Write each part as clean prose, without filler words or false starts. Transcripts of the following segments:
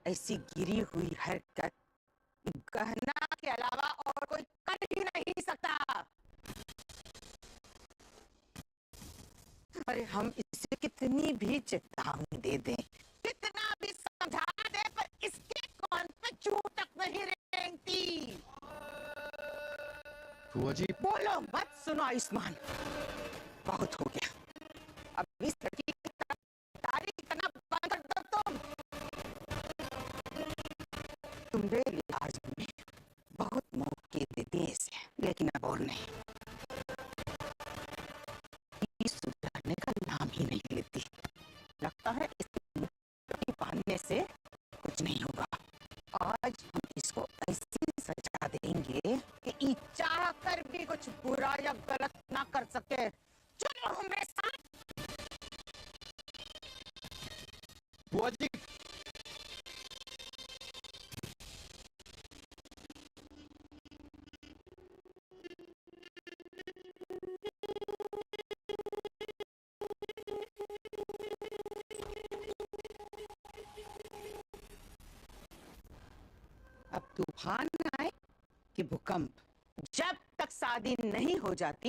ऐसी गिरी हुई हरकत गहना के अलावा और कोई कर ही नहीं सकता। अरे हम इसे कितनी भी चेतावनी दे दें, कितना भी समझा दे, पर इसके कान पे चूं तक नहीं रेंगती। बुआ जी। बोलो मत, सुनो आयुष्मान, बहुत हो गया। अब इस लड़की की तारीफ करना बंद कर दो तुम मेरे लिहाज में बहुत मौके देते हैं इसे, लेकिन अब और नहीं। ये सुधरने का नाम ही नहीं लेती। लगता है इसके मुट्ठी बांधने से कुछ नहीं होगा। आज हम इसको ऐसी सजा देंगे कि ये चाह कर भी कुछ बुरा या गलत ना कर सके। चलो हमारे साथ। बुआ जी। अब तूफान आए कि भूकंप, जब तक शादी नहीं हो जाती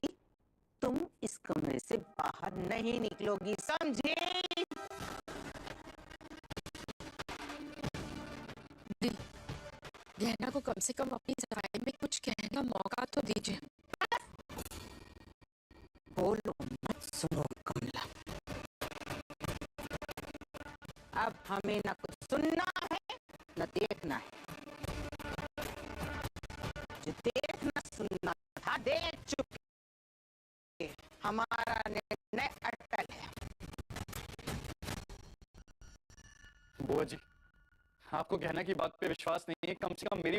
तुम इस कमरे से बाहर नहीं निकलोगी, समझे? गहना को कम से कम अपनी सफाई में कुछ कहने का मौका तो दीजिए। बोलो मत, सुनो कमला। अब हमें ना कुछ सुनना है न देखना है। जो देखना सुनना था देख चुके। हमारा निर्णय अटल है। बुआ जी, आपको गहना की बात पे विश्वास नहीं है, कम से कम मेरी